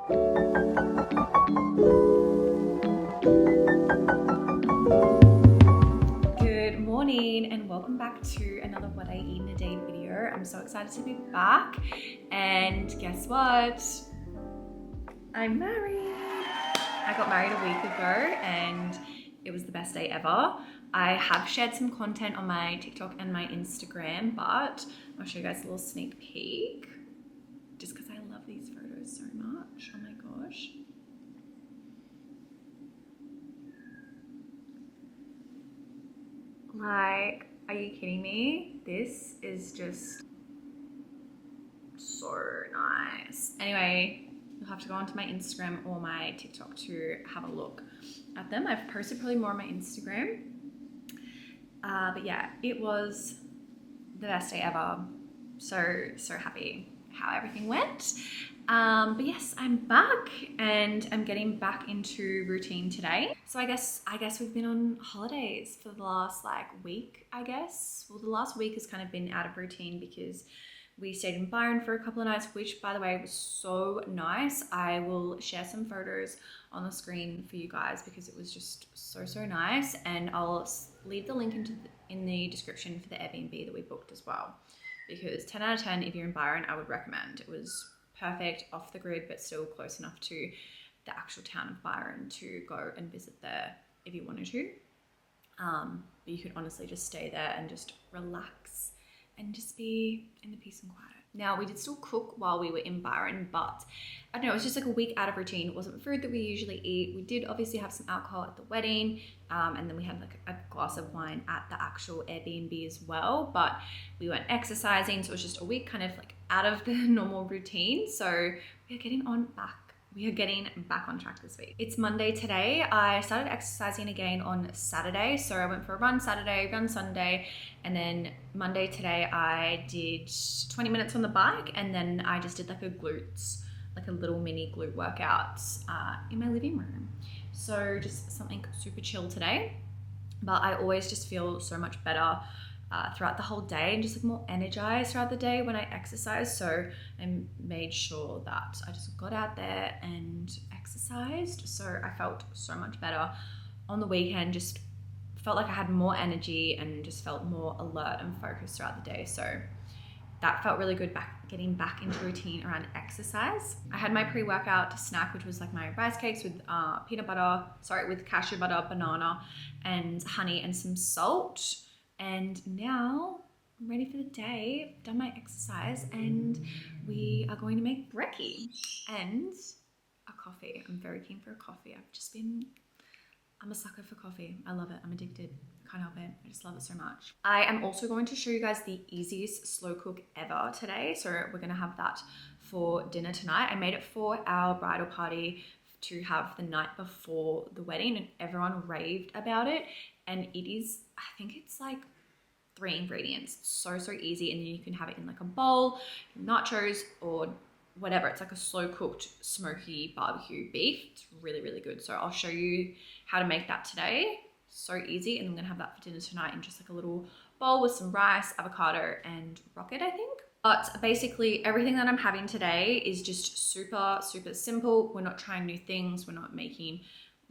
Good morning and welcome back to another What I Eat in a Day video. I'm so excited to be back, and guess what? I'm married. I got married a week ago and it was the best day ever. I have shared some content on my TikTok and my Instagram, but I'll show you guys a little sneak peek just because I love these photos so much. Oh my gosh. Like, are you kidding me? This is just so nice. Anyway, you'll have to go onto my Instagram or my TikTok to have a look at them. I've posted probably more on my Instagram. But yeah, it was the best day ever. So happy how everything went. But yes, I'm back and I'm getting back into routine today. So I guess we've been on holidays for the last week, I guess. Well, the last week has kind of been out of routine because we stayed in Byron for a couple of nights, which by the way was so nice. I will share some photos on the screen for you guys because it was just so nice, and I'll leave the link in the description for the Airbnb that we booked as well, because 10 out of 10 if you're in Byron, I would recommend. It was perfect, off the grid, but still close enough to the actual town of Byron to go and visit there if you wanted to. But you could honestly just stay there and just relax and just be in the peace and quiet. Now, we did still cook while we were in Byron, but I don't know, it was just like a week out of routine. It wasn't food that we usually eat. We did obviously have some alcohol at the wedding, and then we had like a glass of wine at the actual Airbnb as well, but we weren't exercising, so it was just a week kind of like out of the normal routine. So we are getting back on track this week. It's Monday today. I started exercising again on Saturday. So I went for a run Saturday, run Sunday, and then Monday today I did 20 minutes on the bike, and then I just did like a little mini glute workout in my living room. So just something super chill today. But I always just feel so much better throughout the whole day and just like more energized throughout the day when I exercise. So I made sure that I just got out there and exercised. So I felt so much better on the weekend, just felt like I had more energy and just felt more alert and focused throughout the day. So that felt really good, getting back into routine around exercise. I had my pre-workout snack, which was like my rice cakes with with cashew butter, banana and honey and some salt. And now I'm ready for the day. I've done my exercise and we are going to make brekkie and a coffee. I'm very keen for a coffee. I'm a sucker for coffee. I love it. I'm addicted. Can't help it. I just love it so much. I am also going to show you guys the easiest slow cook ever today. So we're going to have that for dinner tonight. I made it for our bridal party to have the night before the wedding, and everyone raved about it. And it is, I think it's like 3 ingredients. So easy. And then you can have it in like a bowl, nachos or whatever. It's like a slow cooked smoky barbecue beef. It's really good. So I'll show you how to make that today. So easy. And I'm gonna have that for dinner tonight in just like a little bowl with some rice, avocado and rocket, I think. But basically everything that I'm having today is just super simple. We're not trying new things. We're not making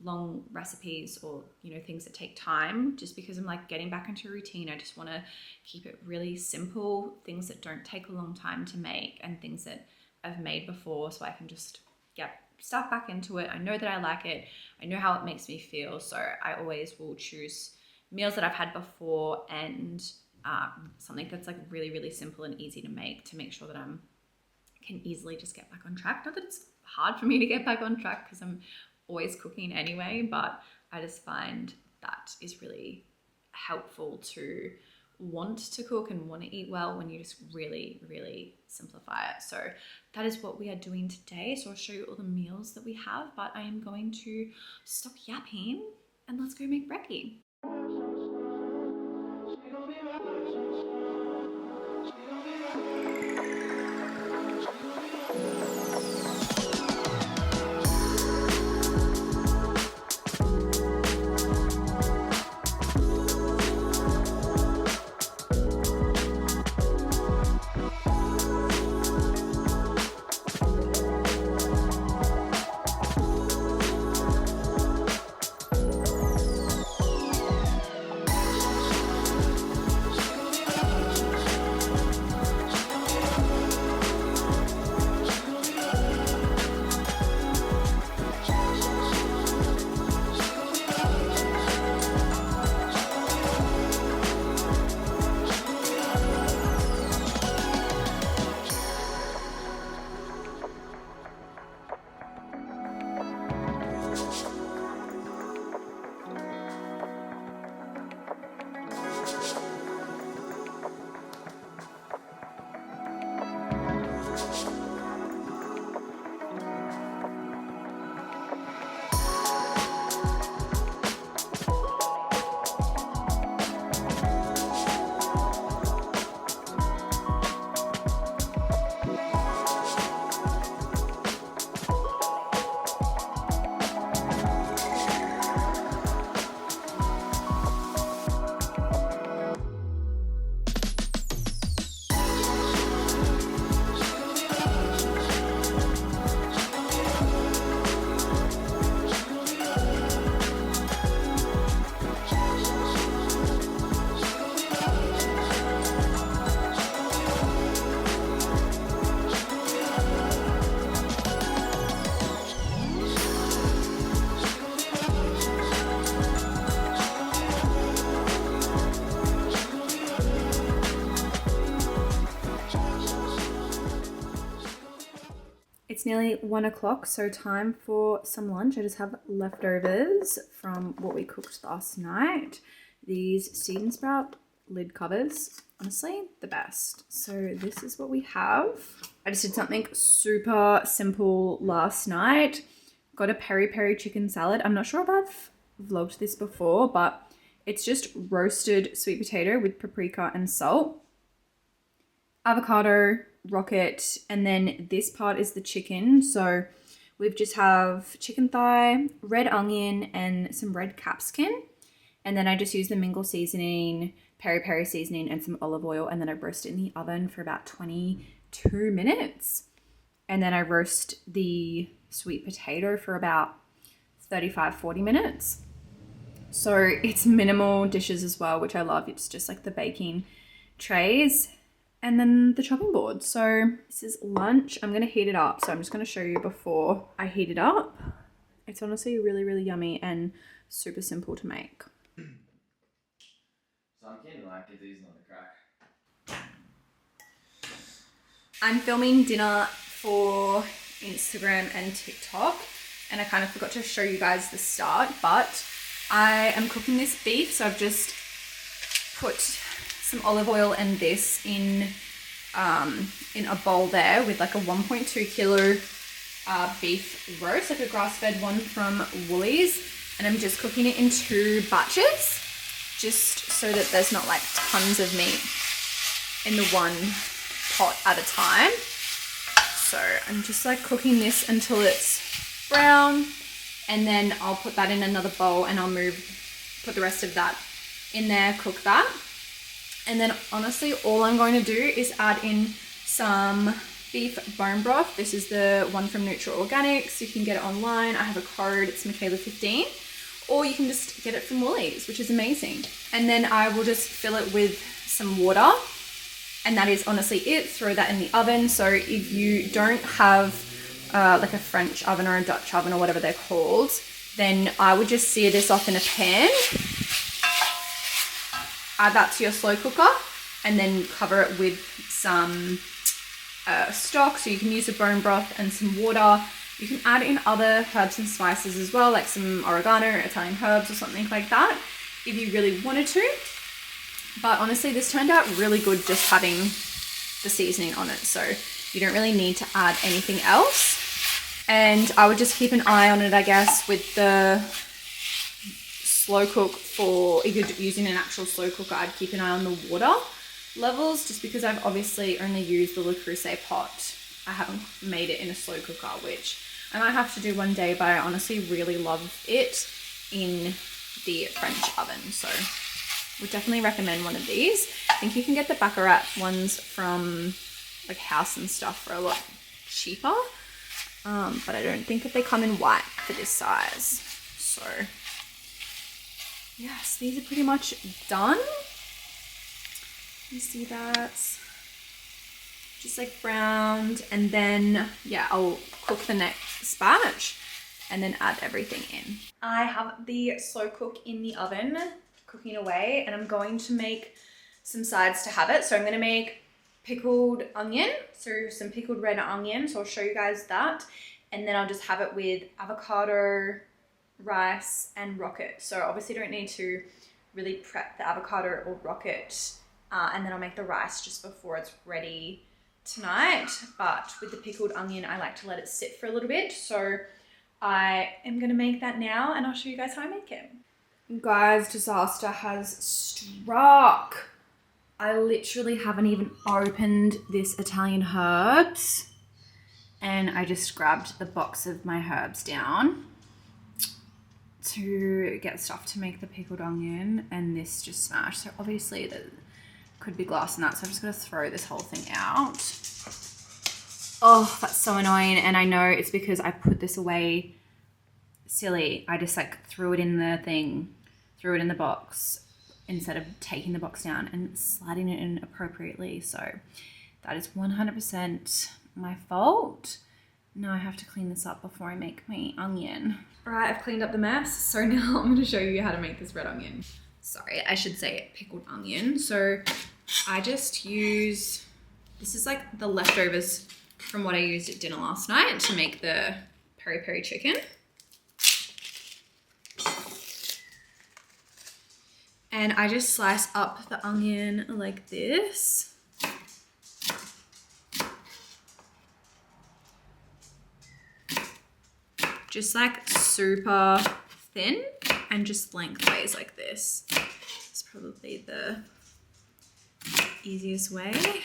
long recipes or things that take time, just because I'm like getting back into routine. I just want to keep it really simple, things that don't take a long time to make and things that I've made before, so I can just get stuff back into it. I know that I like it. I know how it makes me feel, so I always will choose meals that I've had before and something that's like really simple and easy to make sure that I can easily just get back on track. Not that it's hard for me to get back on track because I'm always cooking anyway, but I just find that is really helpful to want to cook and want to eat well when you just really simplify it. So that is what we are doing today. So I'll show you all the meals that we have, but I am going to stop yapping and let's go make brekkie. It's nearly 1 o'clock, so time for some lunch. I just have leftovers from what we cooked last night. These seed and sprout lid covers, honestly, the best. So this is what we have. I just did something super simple last night. Got a peri peri chicken salad. I'm not sure if I've vlogged this before, but it's just roasted sweet potato with paprika and salt, avocado, rocket, and then this part is the chicken. So we've just have chicken thigh, red onion, and some red capsicum. And then I just use the Mingle seasoning, peri peri seasoning, and some olive oil, and then I roast it in the oven for about 22 minutes. And then I roast the sweet potato for about 35-40 minutes. So it's minimal dishes as well, which I love. It's just like the baking trays and then the chopping board. So this is lunch. I'm gonna heat it up. So I'm just gonna show you before I heat it up. It's honestly really, really yummy and super simple to make. So I'm getting like it's easy on the crack. I'm filming dinner for Instagram and TikTok, and I kind of forgot to show you guys the start, but I am cooking this beef. So I've just put some olive oil and this in a bowl there with like a 1.2 kilo beef roast, like a grass-fed one from Woolies, and I'm just cooking it in 2 batches, just so that there's not like tons of meat in the one pot at a time. So I'm just like cooking this until it's brown, and then I'll put that in another bowl and I'll put the rest of that in there, cook that. And then honestly, all I'm going to do is add in some beef bone broth. This is the one from Nutra Organics. You can get it online. I have a code, it's Michaela15, or you can just get it from Woolies, which is amazing. And then I will just fill it with some water. And that is honestly it. Throw that in the oven. So if you don't have like a French oven or a Dutch oven or whatever they're called, then I would just sear this off in a pan, add that to your slow cooker, and then cover it with some stock. So you can use the bone broth and some water. You can add in other herbs and spices as well, like some oregano, Italian herbs or something like that, if you really wanted to. But honestly, this turned out really good just having the seasoning on it. So you don't really need to add anything else. And I would just keep an eye on it, I guess, with the slow cook. For if you're using an actual slow cooker, I'd keep an eye on the water levels, just because I've obviously only used the Le Creuset pot. I haven't made it in a slow cooker, which I might have to do one day, but I honestly really love it in the French oven. So would definitely recommend one of these. I think you can get the Baccarat ones from like House and stuff for a lot cheaper, but I don't think that they come in white for this size. So yes, these are pretty much done. You see that? Just like browned, and then yeah, I'll cook the next batch and then add everything in. I have the slow cook in the oven cooking away, and I'm going to make some sides to have it. So I'm going to make pickled onion, so some pickled red onion, so I'll show you guys that, and then I'll just have it with avocado, rice, and rocket. So obviously don't need to really prep the avocado or rocket, and then I'll make the rice just before it's ready tonight. But with the pickled onion, I like to let it sit for a little bit, so I am going to make that now, and I'll show you guys how I make it. Guys, disaster has struck. I literally haven't even opened this Italian herbs, and I just grabbed the box of my herbs down to get stuff to make the pickled onion, and this just smashed. So obviously there could be glass in that, so I'm just going to throw this whole thing out. Oh, that's so annoying, and I know it's because I put this away silly. I just like threw it in the thing, threw it in the box instead of taking the box down and sliding it in appropriately. So that is 100% my fault. Now I have to clean this up before I make my onion. All right, I've cleaned up the mess. So now I'm going to show you how to make this red onion. Sorry, I should say pickled onion. So I just use, this is like the leftovers from what I used at dinner last night to make the peri peri chicken. And I just slice up the onion like this. Just like super thin and just lengthways like this. It's probably the easiest way.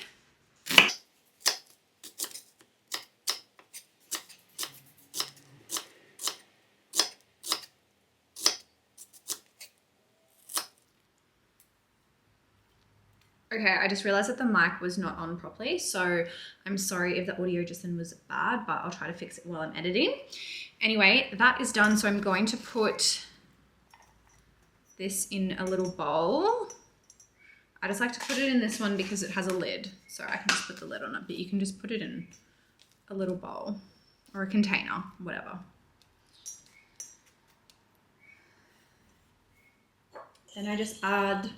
Okay, I just realized that the mic was not on properly, so I'm sorry if the audio just then was bad, but I'll try to fix it while I'm editing. Anyway, that is done, so I'm going to put this in a little bowl. I just like to put it in this one because it has a lid, so I can just put the lid on it, but you can just put it in a little bowl or a container, whatever. Then I just add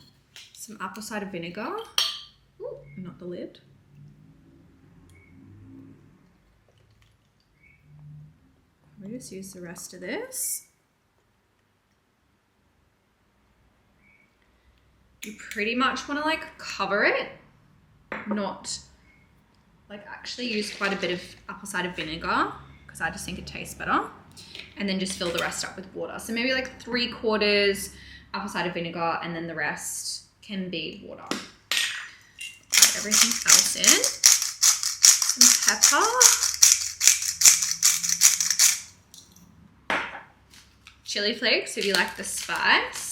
some apple cider vinegar. Ooh, not the lid. We just use the rest of this. You pretty much want to like cover it, not like actually use quite a bit of apple cider vinegar because I just think it tastes better. And then just fill the rest up with water. So maybe like 3/4 apple cider vinegar and then the rest can be water. Put everything else in. Some pepper. Chili flakes if you like the spice.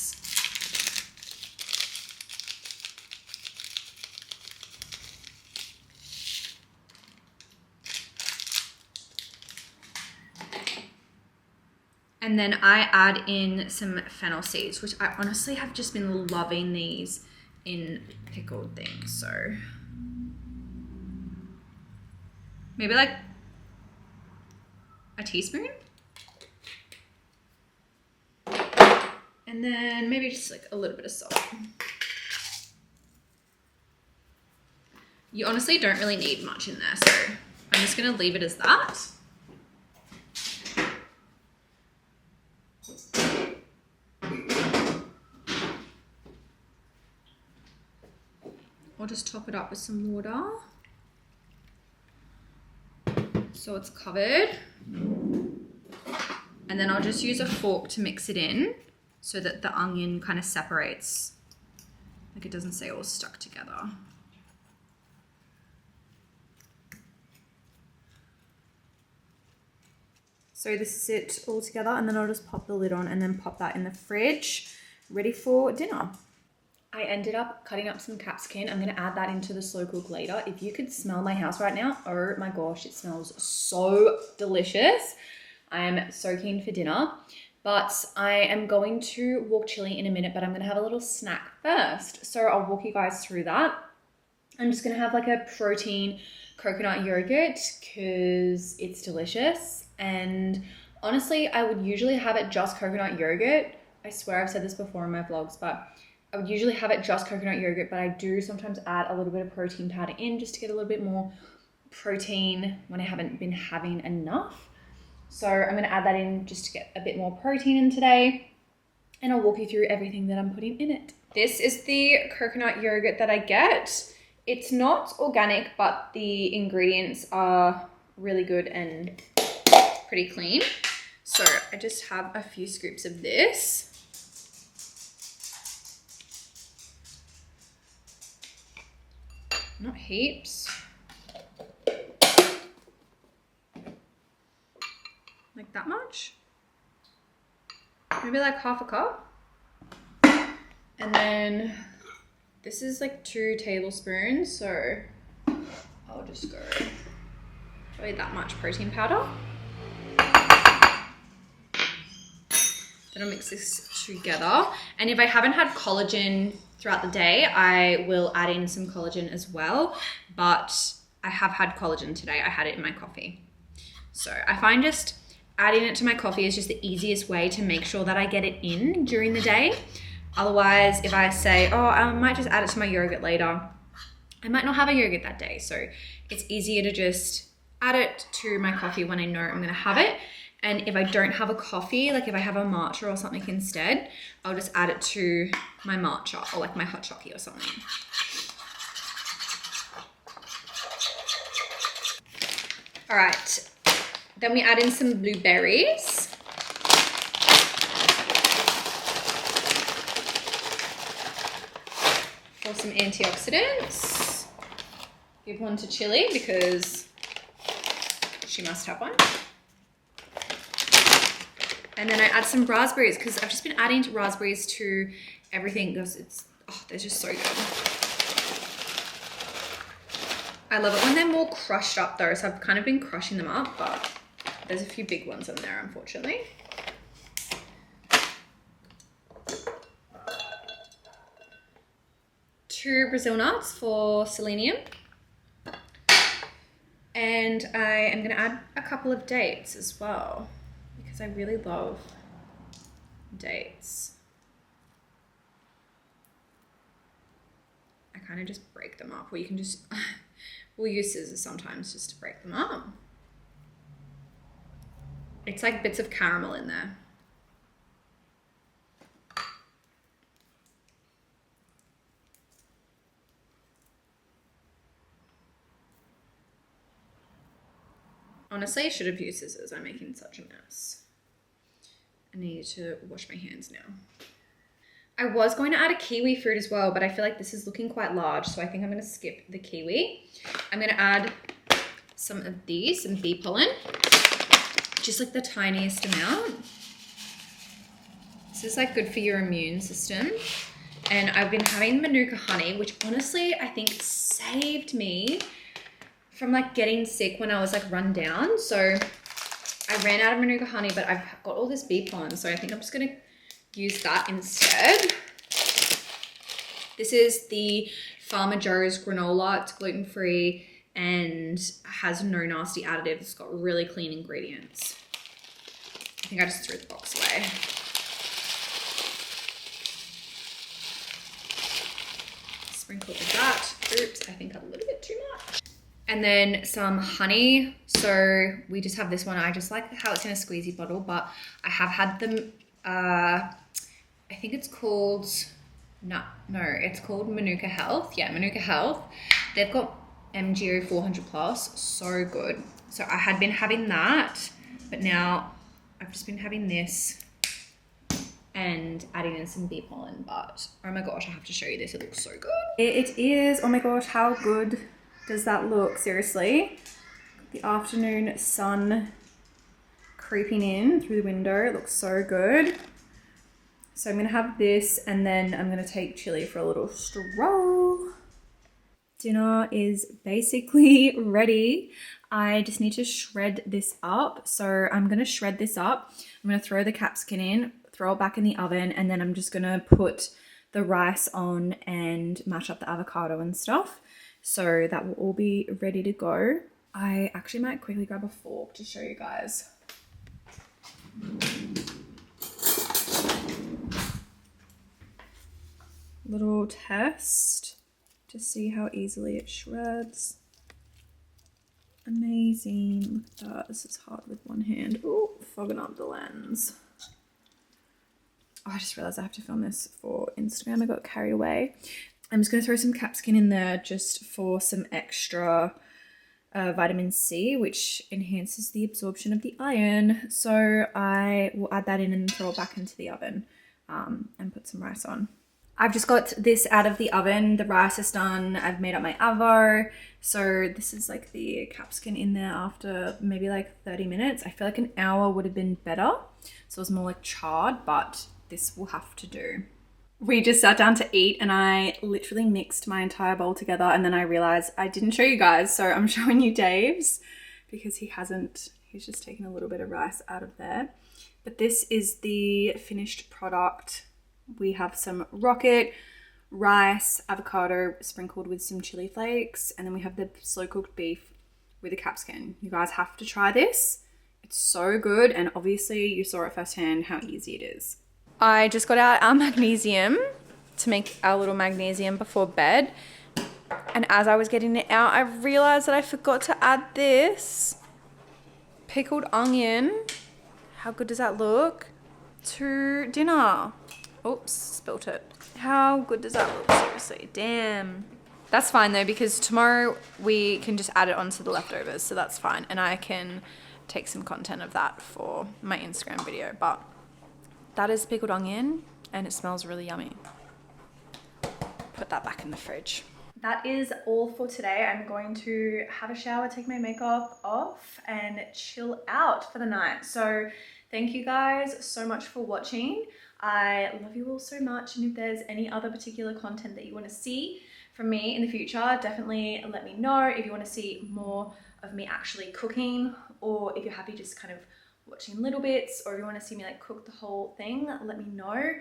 And then I add in some fennel seeds, which I honestly have just been loving these in pickled things. So maybe like a teaspoon. And then maybe just like a little bit of salt. You honestly don't really need much in there, so I'm just gonna leave it as that. I'll just top it up with some water. So it's covered. And then I'll just use a fork to mix it in so that the onion kind of separates, like it doesn't stay all stuck together. So this is it all together, and then I'll just pop the lid on and then pop that in the fridge, ready for dinner. I ended up cutting up some capsicum. I'm going to add that into the slow cook later. If you could smell my house right now, oh my gosh, it smells so delicious. I am so keen for dinner, but I am going to walk chili in a minute, but I'm going to have a little snack first. So I'll walk you guys through that. I'm just going to have like a protein coconut yogurt because it's delicious. And honestly, I would usually have it just coconut yogurt. I swear I've said this before in my vlogs, but I would usually have it just coconut yogurt, but I do sometimes add a little bit of protein powder in just to get a little bit more protein when I haven't been having enough. So I'm going to add that in just to get a bit more protein in today, and I'll walk you through everything that I'm putting in it. This is the coconut yogurt that I get. It's not organic, but the ingredients are really good and pretty clean. So I just have a few scoops of this. Not heaps. Like that much. Maybe like half a cup. And then this is like 2 tablespoons, so I'll just go probably that much protein powder. Then I'll mix this together. And if I haven't had collagen throughout the day, I will add in some collagen as well, but I have had collagen today. I had it in my coffee. So I find just adding it to my coffee is just the easiest way to make sure that I get it in during the day. Otherwise, if I say, oh, I might just add it to my yogurt later, I might not have a yogurt that day. So it's easier to just add it to my coffee when I know I'm gonna have it. And if I don't have a coffee, like if I have a matcha or something instead, I'll just add it to my matcha or like my hot chocolate or something. All right, then we add in some blueberries. For some antioxidants. Give one to Chili because she must have one. And then I add some raspberries because I've just been adding raspberries to everything because they're just so good. I love it when they're more crushed up though, so I've kind of been crushing them up, but there's a few big ones in there, unfortunately. Two Brazil nuts for selenium. And I am gonna add a couple of dates as well, because I really love dates. I kind of just break them up, or you can just, we'll use scissors sometimes just to break them up. It's like bits of caramel in there. Honestly, I should have used scissors. I'm making such a mess. I need to wash my hands now. I was going to add a kiwi fruit as well, but I feel like this is looking quite large, so I think I'm going to skip the kiwi. I'm going to add some of these, some bee pollen, just like the tiniest amount. This is like good for your immune system. And I've been having Manuka honey, which honestly I think saved me from like getting sick when I was like run down. So I ran out of Manuka honey, but I've got all this bee pollen, so I think I'm just gonna use that instead. This is the Farmer Joe's granola. It's gluten-free and has no nasty additives. It's got really clean ingredients. I think I just threw the box away. Sprinkle of that. Oops, I think a little bit too much. And then some honey. So we just have this one. I just like how it's in a squeezy bottle, but I have had them, I think it's called, no, it's called Manuka Health. Yeah, Manuka Health. They've got MGO 400 plus, so good. So I had been having that, but now I've just been having this and adding in some bee pollen, but oh my gosh, I have to show you this. It looks so good. It is, oh my gosh, how good does that look? Seriously, the afternoon sun creeping in through the window. It looks so good. So I'm gonna have this, and then I'm gonna take Chili for a little stroll. Dinner is basically ready. I just need to shred this up. So I'm gonna shred this up. I'm gonna throw the capsicum in, throw it back in the oven, and then I'm just gonna put the rice on and mash up the avocado and stuff. So that will all be ready to go. I actually might quickly grab a fork to show you guys. Little test to see how easily it shreds. Amazing. Look at that. This is hard with one hand. Oh, fogging up the lens. Oh, I just realized I have to film this for Instagram. I got carried away. I'm just going to throw some capsicum in there just for some extra vitamin C, which enhances the absorption of the iron. So I will add that in and throw it back into the oven and put some rice on. I've just got this out of the oven. The rice is done. I've made up my avo. So this is like the capsicum in there after maybe like 30 minutes. I feel like an hour would have been better. So it was more like charred, but this will have to do. We just sat down to eat and I literally mixed my entire bowl together, and then I realized I didn't show you guys. So I'm showing you Dave's because he's just taken a little bit of rice out of there. But this is the finished product. We have some rocket, rice, avocado sprinkled with some chili flakes, and then we have the slow cooked beef with the capsicum. You guys have to try this. It's so good, and obviously you saw it firsthand how easy it is. I just got out our magnesium to make our little magnesium before bed. And as I was getting it out, I realized that I forgot to add this pickled onion. How good does that look? To dinner. Oops, spilt it. How good does that look? Seriously, damn. That's fine though, because tomorrow we can just add it onto the leftovers, so that's fine. And I can take some content of that for my Instagram video. But that is pickled onion and it smells really yummy. Put that back in the fridge. That is all for today. I'm going to have a shower, take my makeup off and chill out for the night. So thank you guys so much for watching. I love you all so much. And if there's any other particular content that you want to see from me in the future, definitely let me know. If you want to see more of me actually cooking, or if you're happy just kind of watching little bits, or if you want to see me like cook the whole thing, let me know.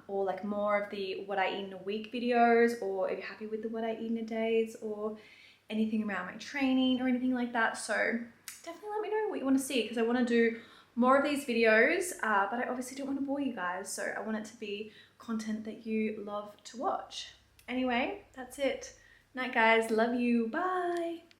Or like more of the what I eat in a week videos, or if you're happy with the what I eat in a days, or anything around my training or anything like that. So definitely let me know what you want to see, because I want to do more of these videos, but I obviously don't want to bore you guys, so I want it to be content that you love to watch. Anyway, that's it. Night guys, love you, bye.